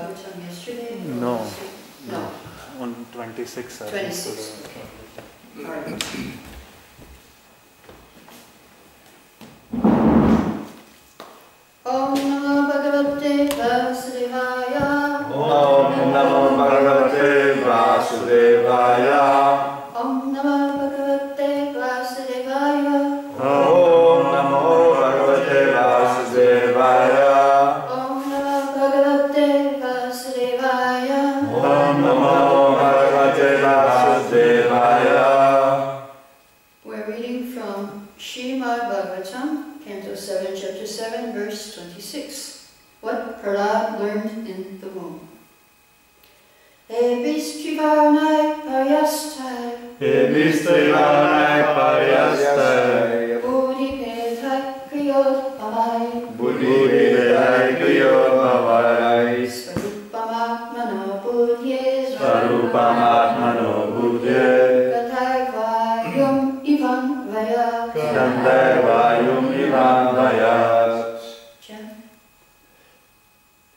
Bhagavatam yesterday? No. No. On 26. 26. All right. Om Namo Bhagavate Vasudevaya. Om Namo Bhagavate Vasudevaya. Om Namo Bhagavate Vasudevaya. Om Namo Bhagavate Vasudevaya. Om Namo Bhagavate Vasudevaya. Om Namo Bhagavate Vasudevaya. We're reading from Srimad Bhagavatam, Canto 7, Chapter 7, Verse 26. What Prahlad learned in the womb. Ebistrivarnai paryastai. Ebistrivarnai paryastai. Buddhipedhai kriyot bhavai. Buddhipedhai kriyot bhavai. Svarupamatmano buddhye. Svarupamatmano buddhye. Gandharvayum ivan vayat. Gandharvayum ivan vayat.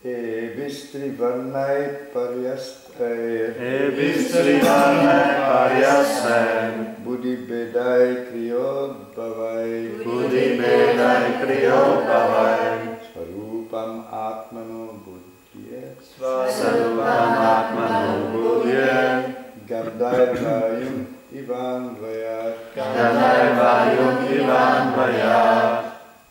Ebistrivarnai paryastai. Ebistrivarnai paryastai. Buddhipedhai kriyot bhavai. Buddhipedhai kriyot bhavai. Svarupam atmano buddhye. Svarupam atmano buddhye. Gandharvayum ivan vayat. Gandharvayum ivan vayat.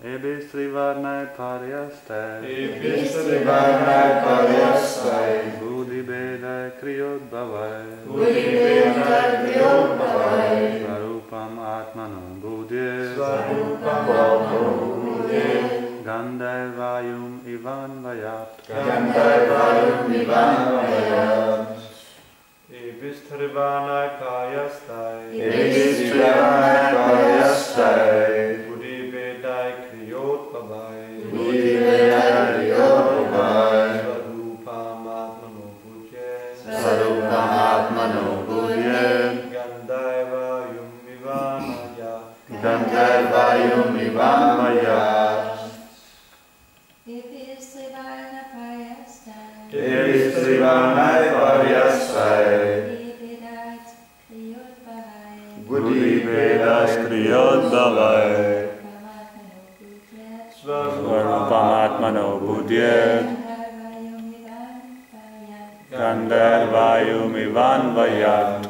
Ebistrivarnai paryastai. Ebistrivarnai paryastai. Buddhipedhai kriyot bhavai. Buddhipedhai kriyot bhavai. Svarupam atmano buddhye. Svarupam atmano buddhye. Gandharvayum ivan vayat. Gandharvayum ivan vayat. Ebistrivarnai paryastai. Ebistrivarnai paryastai. Buddhipedhai kriyot bhavai. Buddhipedhai kriyot bhavai. Svarupam atmano buddhye. Svarupam atmano buddhye. Gandharvayum ivan vayat. Gandharvayum ivan vayat. Ebistrivarnai paryastai. Ebistrivarnai paryastai. Buddhipedhai kriyot bhavai. Buddhipedhai kriyot bhavai. Svarupam atmano buddhye. Gandharvayum ivan vayat.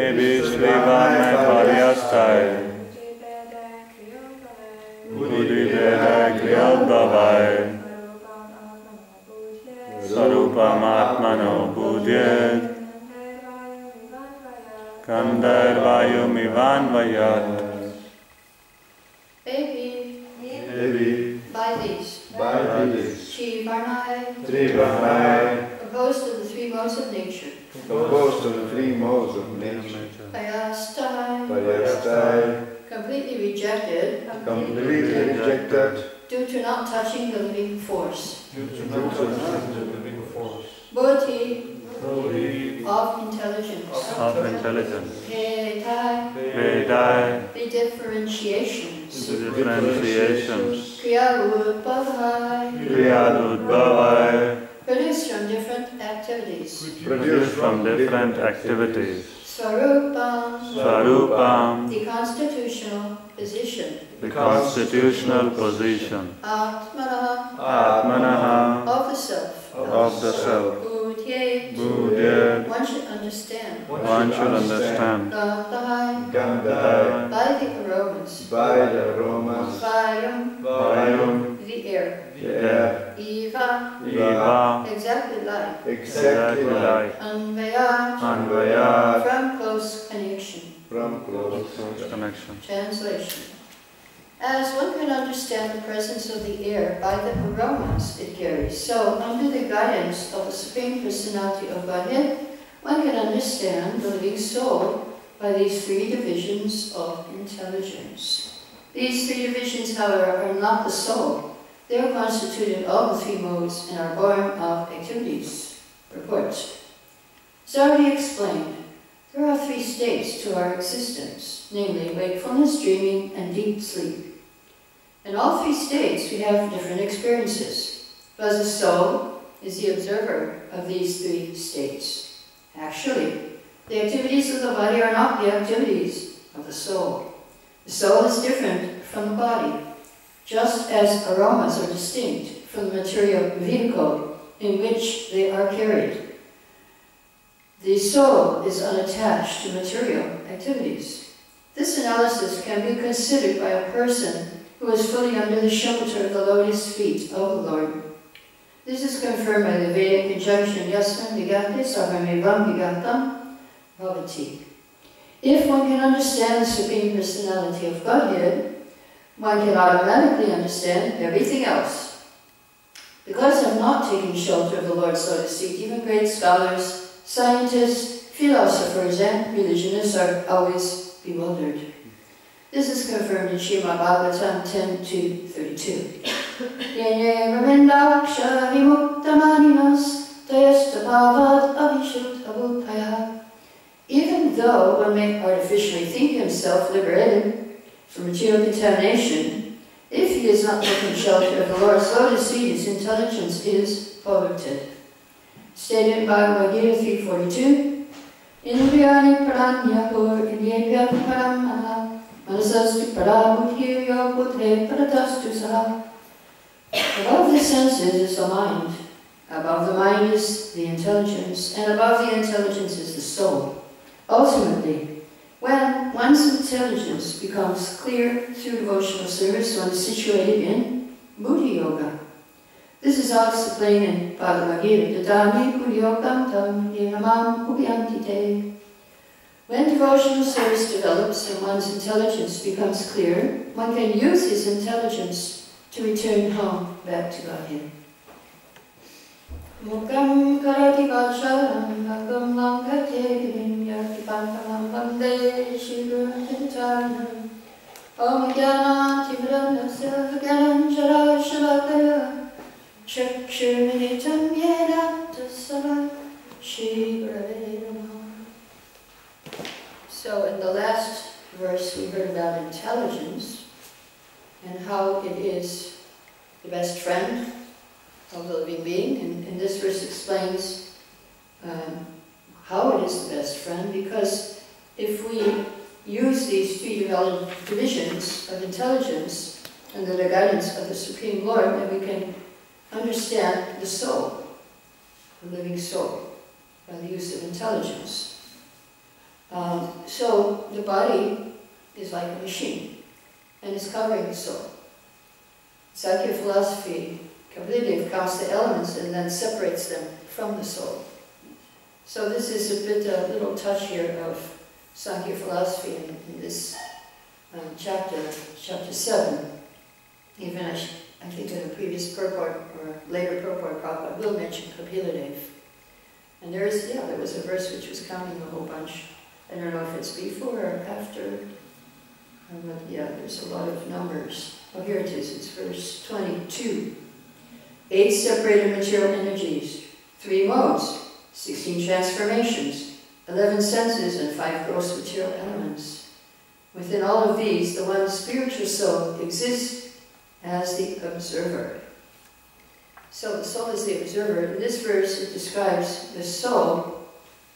Ebistrivarnai paryastai. Buddhipedhai kriyot bhavai. Svarupam atmano buddhye. Gandharvayum ivan vayat. Ebi, By these, by these, Trivarnai, Trivarnai, composed of the three modes of nature. composed of the three modes of nature. Payastai, Paryastai, completely rejected completely rejected due to not touching the living force. Due to not touching the living force. Bodhi, Bodhi of intelligence. Of intelligence. Vedai, Vedai. the differentiations. Differentiations. Kriyadudbhavai, Kriyadudbhavai. produced from different activities. Produced from different activities. Swarupam, Svarupam. the constitutional position. The constitutional position. Atmana, Atmanaha. of the self. Of the self. Buddhye, Buddhye. one should understand. One should understand. Gandhai, Gandhai, by the aromas. by the aromas, Vayum, Vayum. the air. the air, Eva, Eva. exactly like. exactly like Anvaya, Anvaya. from close connection. from close. Connection. Translation. As one can understand the presence of the air by the aromas it carries, so under the guidance of the Supreme Personality of Godhead, one can understand the living soul by these three divisions of intelligence. These three divisions, however, are not the soul. They are constituted of the three modes and are born of activities. Report. As already explained, there are three states to our existence, namely wakefulness, dreaming, and deep sleep. In all three states, we have different experiences, because the soul is the observer of these three states. Actually, the activities of the body are not the activities of the soul. The soul is different from the body, just as aromas are distinct from the material vehicle in which they are carried. The soul is unattached to material activities. This analysis can be considered by a person who is fully under the shelter of the lotus feet of the Lord. This is confirmed by the Vedic conjunction Yasmin Vigate Sarvamevam Vigatam Bhavati. If one can understand the Supreme Personality of Godhead, one can automatically understand everything else. Because of not taking shelter of the Lord's lotus feet, even great scholars, scientists, philosophers, and religionists are always bewildered. This is confirmed in Srimad Bhagavatam 10:2-32. Yenye Ravindaksha Vimuktamaninas Tayastapavad Avishut Abhutaya. Even though one may artificially think himself liberated from material contamination, if he is not taking shelter of the Lord's lotus feet, his intelligence is polluted. Stated in Bhagavad Gita 3:42, Indriyani Pranyakur Indriya Paramana Manasastu Parabuddhirya Buddhe Paratastu Saha. Above the senses is the mind, above the mind is the intelligence, and above the intelligence is the soul. Ultimately, when one's intelligence becomes clear through devotional service, one is situated in Buddhi Yoga. This is all explained in Bhagavad Gita. Dadami Buddhi Yogam tam yehamam ubhyanti te. When devotional service develops and one's intelligence becomes clear, one can use his intelligence to return home back to Godhead. Mukam karati vacharam akam lankate vinyati pantamam vande shivrahitanam Om Jnana Timranasya Gyananjara Shalakaya Chakshurminitam Yena Tasava Shivraveda. So in the last verse we heard about intelligence and how it is the best friend of the living being, and this verse explains how it is the best friend, because if we use these three divisions of intelligence under the guidance of the Supreme Lord, then we can understand the soul, the living soul, by the use of intelligence. So the body is like a machine, and it's covering the soul. Sankhya philosophy completely counts the elements and then separates them from the soul. So this is a little touch here of Sankhya philosophy in this chapter 7. Even I think in a previous purport or later purport, Prabhupada will mention Kapila. And there was a verse which was counting a whole bunch. I don't know if it's before or after. There's a lot of numbers. Oh, here it is. It's verse 22. 8 separated material energies, 3 modes, 16 transformations, 11 senses, and 5 gross material elements. Within all of these, the one spiritual soul exists as the observer. So the soul is the observer. In this verse, it describes the soul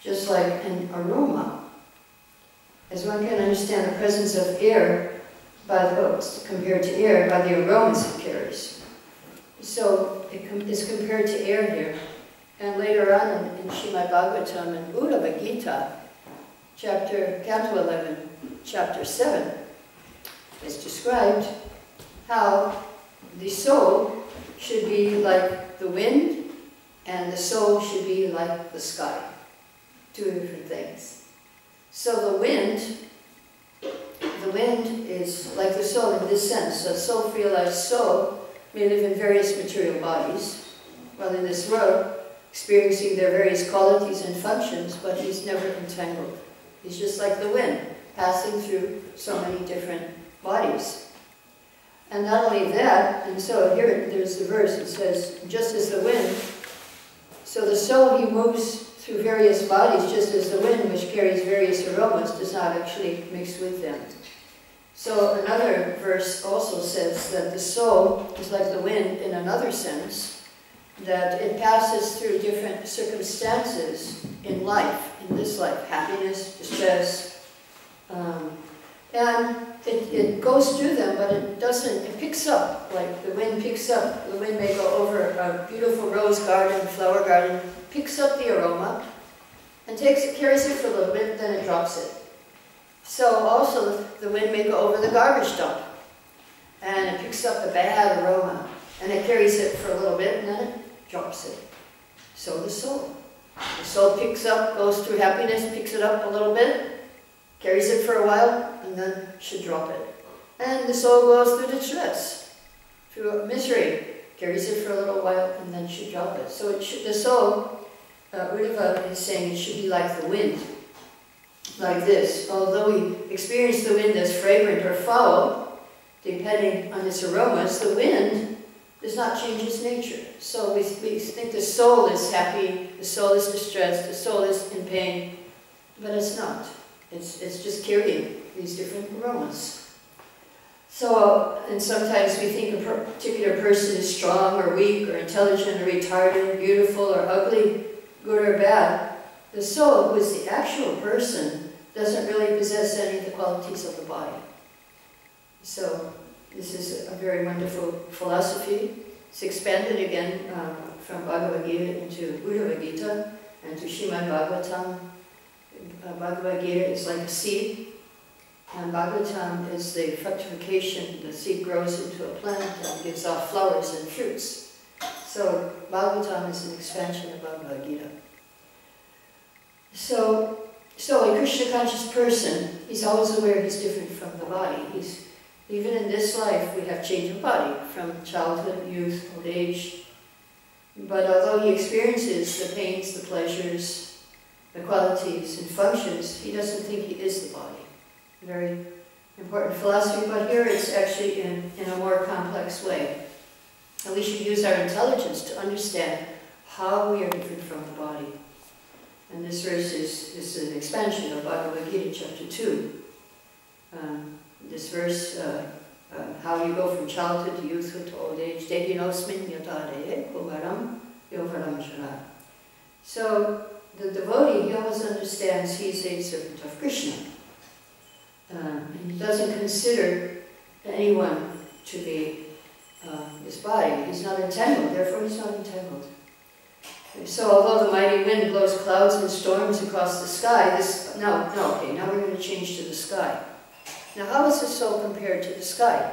just like an aroma. As one can understand the presence of air compared to air by the aromas it carries. So it is compared to air here. And later on in Srimad Bhagavatam and Uddhava Gita, Canto 11, Chapter 7, is described how the soul should be like the wind and the soul should be like the sky. 2 different things. So the wind is like the soul in this sense. A self-realized soul may live in various material bodies, while in this world, experiencing their various qualities and functions, but he's never entangled. He's just like the wind, passing through so many different bodies. And not only that, and so here there's the verse, it says, just as the wind, so the soul, he moves through various bodies, just as the wind, which carries various aromas, does not actually mix with them. So another verse also says that the soul is like the wind in another sense, that it passes through different circumstances in life, in this life, happiness, distress, and it goes through them, but it picks up, like the wind picks up. The wind may go over a beautiful rose garden, flower garden, picks up the aroma, and carries it for a little bit, then it drops it. So also the wind may go over the garbage dump, and it picks up the bad aroma, and it carries it for a little bit, and then it drops it. So the soul. The soul picks up, goes through happiness, picks it up a little bit, carries it for a while, and then should drop it. And the soul goes through distress, through misery, carries it for a little while, and then should drop it. So the soul, Uddhava is saying, it should be like the wind, like this. Although we experience the wind as fragrant or foul, depending on its aromas, the wind does not change its nature. So we think the soul is happy, the soul is distressed, the soul is in pain, but it's not. It's just carrying these different aromas. So, and sometimes we think a particular person is strong or weak or intelligent or retarded, beautiful or ugly, good or bad. The soul, who is the actual person, doesn't really possess any of the qualities of the body. So, this is a very wonderful philosophy. It's expanded again from Bhagavad Gita into Uddhava Gita and to Srimad Bhagavatam. Bhagavad Gita is like a seed, and Bhagavatam is the fructification. The seed grows into a plant and gives off flowers and fruits. So Bhagavatam is an expansion of Bhagavad Gita. So a Krishna conscious person, he's always aware he's different from the body. Even in this life, we have change of body from childhood, youth, old age. But although he experiences the pains, the pleasures, the qualities and functions, he doesn't think he is the body. Very important philosophy, but here it's actually in a more complex way. And we should use our intelligence to understand how we are different from the body. And this verse is an expansion of Bhagavad Gita, chapter 2. This verse, how you go from childhood to youthhood to old age. Dehinosmin yatade kumaram yovaram shana. So the devotee, he always understands he's a servant of Krishna. And he doesn't consider anyone to be his body. He's not entangled, therefore he's not entangled. So although the mighty wind blows clouds and storms across the sky, now we're going to change to the sky. Now how is the soul compared to the sky?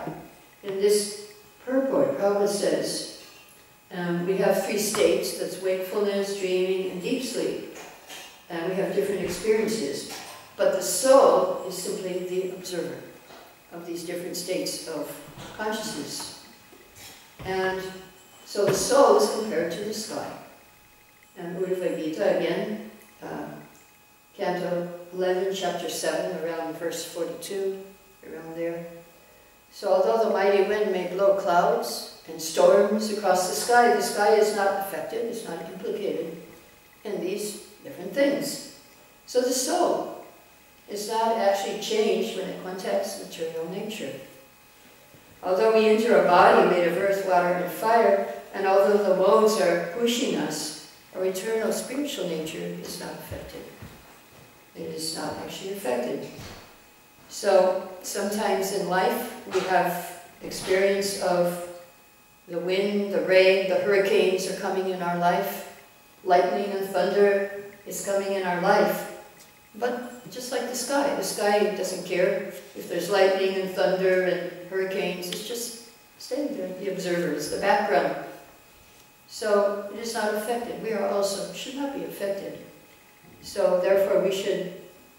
In this purport, Prabhupada says, we have three states, that's wakefulness, dreaming, and deep sleep. And we have different experiences. But the soul is simply the observer of these different states of consciousness. And so the soul is compared to the sky. And Uddhava Gita again, Canto 11, chapter 7, around verse 42, around there. So although the mighty wind may blow clouds and storms across the sky is not affected, it's not implicated in these different things. So the soul is not actually changed when it contacts material nature. Although we enter a body made of earth, water, and fire, and although the modes are pushing us, our eternal spiritual nature is not affected. It is not actually affected. So sometimes in life we have experience of the wind, the rain, the hurricanes are coming in our life. Lightning and thunder is coming in our life. But just like the sky doesn't care if there's lightning and thunder and hurricanes. It's just staying there, the observer, it's the background. So it is not affected. We are also should not be affected. So therefore we should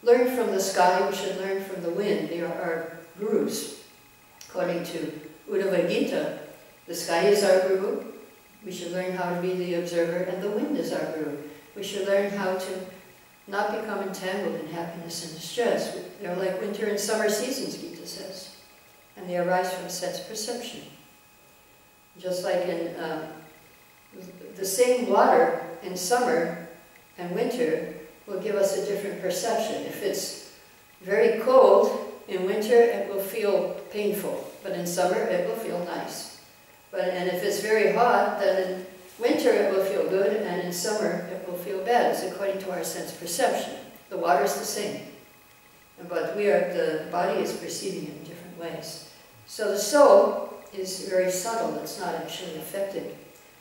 learn from the sky, we should learn from the wind. They are our gurus. According to Uddhava Gita, the sky is our guru. We should learn how to be the observer, and the wind is our guru. We should learn how to not become entangled in happiness and distress. They're like winter and summer seasons, Gita says. And they arise from sense perception. Just like in the same water in summer and winter will give us a different perception. If it's very cold in winter, it will feel painful, but in summer it will feel nice. And if it's very hot, then in winter it will feel good, and in summer it will feel bad. It's according to our sense perception. The water is the same, but the body is perceiving it in different ways. So the soul is very subtle. It's not actually affected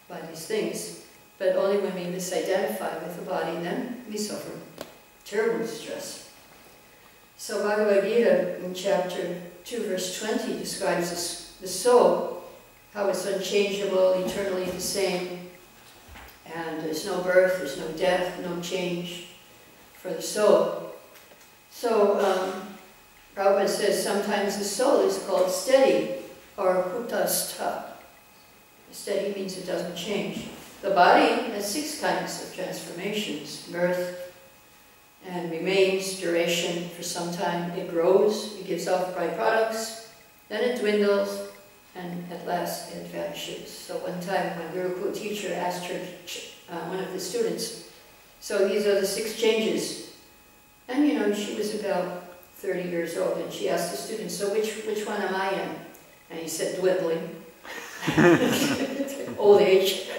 by these things, but only when we misidentify with the body, then we suffer terrible stress. So Bhagavad Gita in chapter 2 verse 20 describes the soul, how it's unchangeable, eternally the same, and there's no birth, there's no death, no change for the soul. So Prabhupada says sometimes the soul is called steady or kutastha. Steady means it doesn't change. The body has 6 kinds of transformations: birth, and remains, duration for some time, it grows, it gives off byproducts, then it dwindles, and at last it vanishes. So one time when Gurukul teacher asked her, one of the students, so these are the 6 changes. And you know, she was about 30 years old, and she asked the student, so which one am I in? And he said, dwindling. Old age.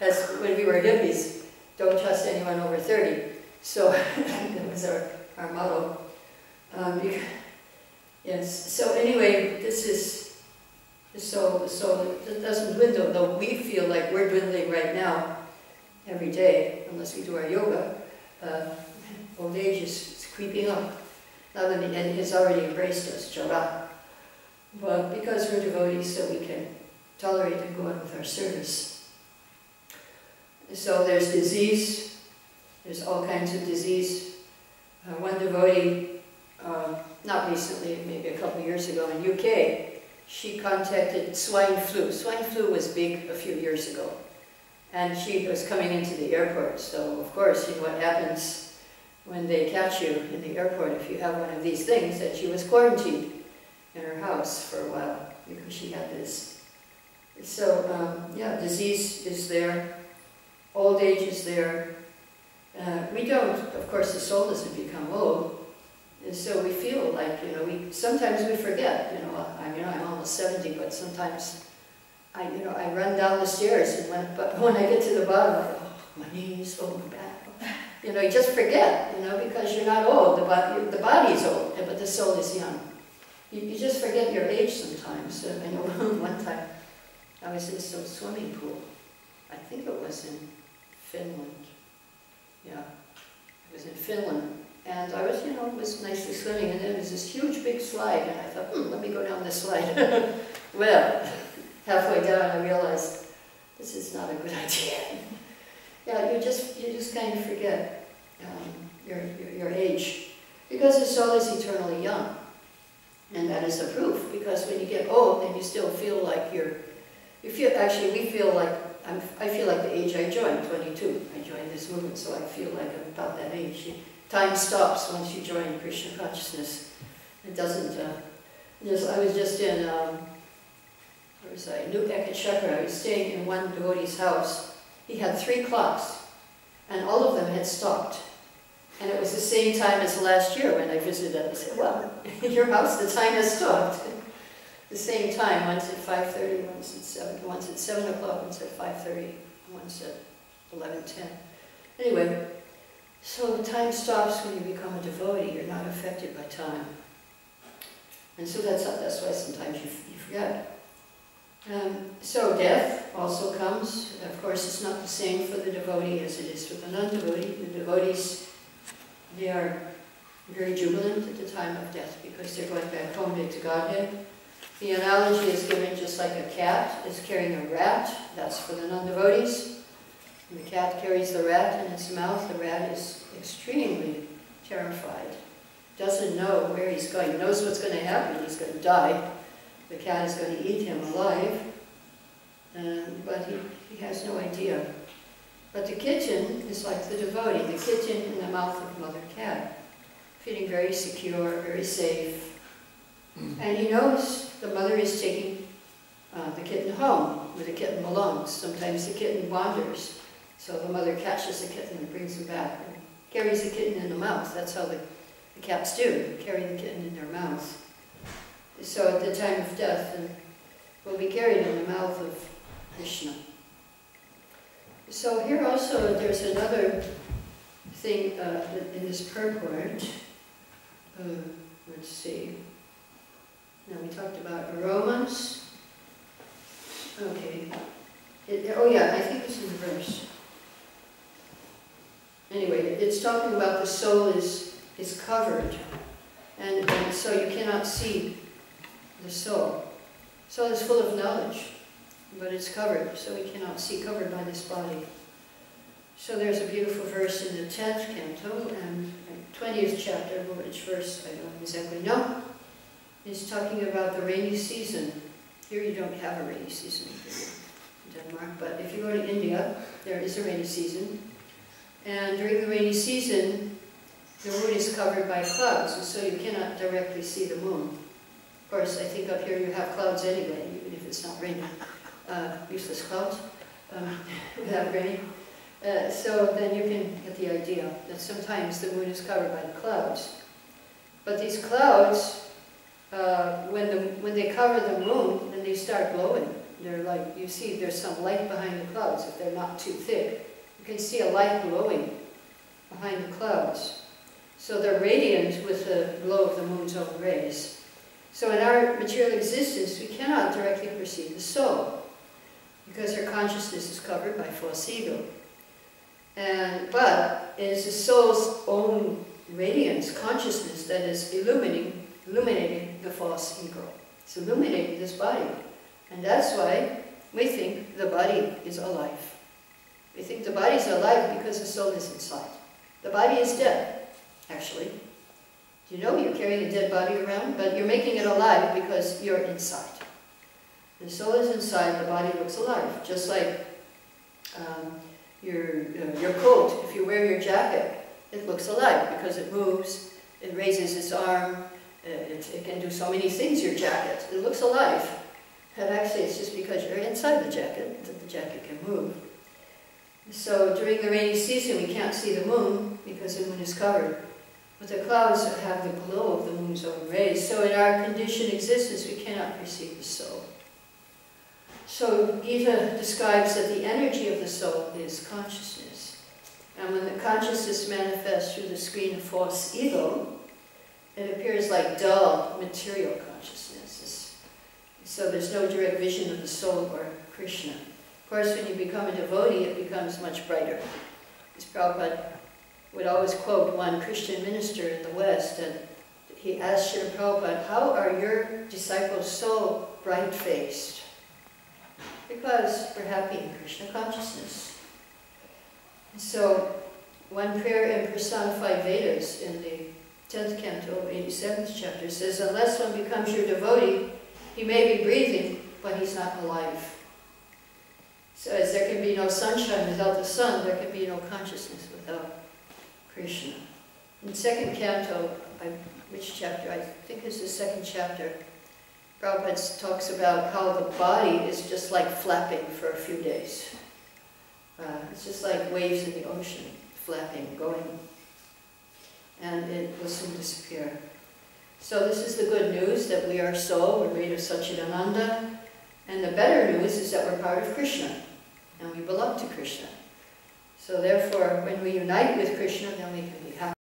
As when we were hippies, don't trust anyone over 30. So that was our motto. Yes. So anyway, this is the soul. The soul that doesn't dwindle, though we feel like we're dwindling right now, every day, unless we do our yoga. Old age is creeping up. Now that it has already embraced us, jara. But because we're devotees, so we can tolerate and go on with our service. So there's disease. There's all kinds of disease. One devotee, not recently, maybe a couple of years ago in UK, she contacted swine flu. Swine flu was big a few years ago. And she was coming into the airport. So, of course, you know what happens when they catch you in the airport if you have one of these things, that she was quarantined in her house for a while because she had this. So, yeah, disease is there. Old age is there. We don't, of course, the soul doesn't become old, and so we feel like, you know, sometimes we forget, you know, I'm almost 70, but sometimes I run down the stairs, and but when I get to the bottom, I go, oh, my knees, oh, my back, you know, you just forget, you know, because you're not old, the body is old, but the soul is young. You just forget your age sometimes. I know one time I was in some swimming pool, I think it was in Finland. Yeah, it was in Finland, and I was, it was nicely swimming, and then there was this huge big slide, and I thought, let me go down this slide. Well, halfway down I realized, this is not a good idea. Yeah, you just kind of forget your age, because the soul is eternally young, and that is the proof, because when you get old, then you still feel like we feel like, I feel like the age I joined, 22. I joined this movement, so I feel like I'm about that age. Time stops once you join Krishna consciousness. It doesn't, I was just in, where was I? New Ekachakra. I was staying in one devotee's house. He had 3 clocks, and all of them had stopped. And it was the same time as last year when I visited. I said, well, in your house the time has stopped. The same time, once at 5:30, once at 7, once at 7 o'clock, once at 5:30, once at 11:10. Anyway, so time stops when you become a devotee. You're not affected by time. And so that's why sometimes you forget. So death also comes. Of course, it's not the same for the devotee as it is for the non-devotee. The devotees, they are very jubilant at the time of death because they're going back home to Godhead. The analogy is given just like a cat is carrying a rat. That's for the non-devotees. The cat carries the rat in its mouth. The rat is extremely terrified. Doesn't know where he's going. He knows what's going to happen. He's going to die. The cat is going to eat him alive. But he has no idea. But the kitten is like the devotee. The kitten in the mouth of Mother Cat. Feeling very secure, very safe. And he knows the mother is taking the kitten home, where the kitten belongs. Sometimes the kitten wanders, so the mother catches the kitten and brings him back, and carries the kitten in the mouth. That's how the cats do, carry the kitten in their mouth. So at the time of death, and will be carried in the mouth of Krishna. So here also there's another thing in this purport. Let's see. Now we talked about aromas. Okay. Oh yeah, I think it's in the verse. Anyway, it's talking about the soul is covered. And so you cannot see the soul. Soul is full of knowledge, but it's covered, so we cannot see, covered by this body. So there's a beautiful verse in the 10th canto and 20th chapter, which verse I don't exactly know. It's talking about the rainy season. Here you don't have a rainy season in Denmark, but if you go to India, there is a rainy season. And during the rainy season, the moon is covered by clouds, and so you cannot directly see the moon. Of course, I think up here you have clouds anyway, even if it's not raining. Useless clouds without rain. So then you can get the idea that sometimes the moon is covered by the clouds. But these clouds, when they cover the moon, then they start glowing. They're like, you see there's some light behind the clouds if they're not too thick. You can see a light glowing behind the clouds. So they're radiant with the glow of the moon's own rays. So in our material existence, we cannot directly perceive the soul, because our consciousness is covered by false ego. But it is the soul's own radiance, consciousness, that is illuminating the false ego. It's illuminating this body. And that's why we think the body is alive. We think the body is alive because the soul is inside. The body is dead, actually. You know you're carrying a dead body around, but you're making it alive because you're inside. The soul is inside, the body looks alive. Just like your coat, if you wear your jacket, it looks alive because it moves, it raises its arm, it can do so many things, your jacket. It looks alive. And actually it's just because you're inside the jacket that the jacket can move. So during the rainy season we can't see the moon because the moon is covered. But the clouds have the glow of the moon's own rays. So in our conditioned existence we cannot perceive the soul. So Gita describes that the energy of the soul is consciousness. And when the consciousness manifests through the screen of false ego, it appears like dull material consciousness. So there's no direct vision of the soul or Krishna. Of course, when you become a devotee, it becomes much brighter. As Prabhupada would always quote one Christian minister in the West, and he asked Srila Prabhupada, how are your disciples so bright-faced? Because we're happy in Krishna consciousness. So, one prayer in personified Vedas in the 10th canto, 87th chapter says, unless one becomes your devotee, he may be breathing, but he's not alive. So as there can be no sunshine without the sun, there can be no consciousness without Krishna. In 2nd canto, which chapter? I think it's the 2nd chapter. Prabhupada talks about how the body is just like flapping for a few days. It's just like waves in the ocean, flapping, going, and it will soon disappear. So this is the good news, that we are soul, we're made of Satchidananda, and the better news is that we're part of Krishna, and we belong to Krishna. So therefore, when we unite with Krishna, then we can be happy.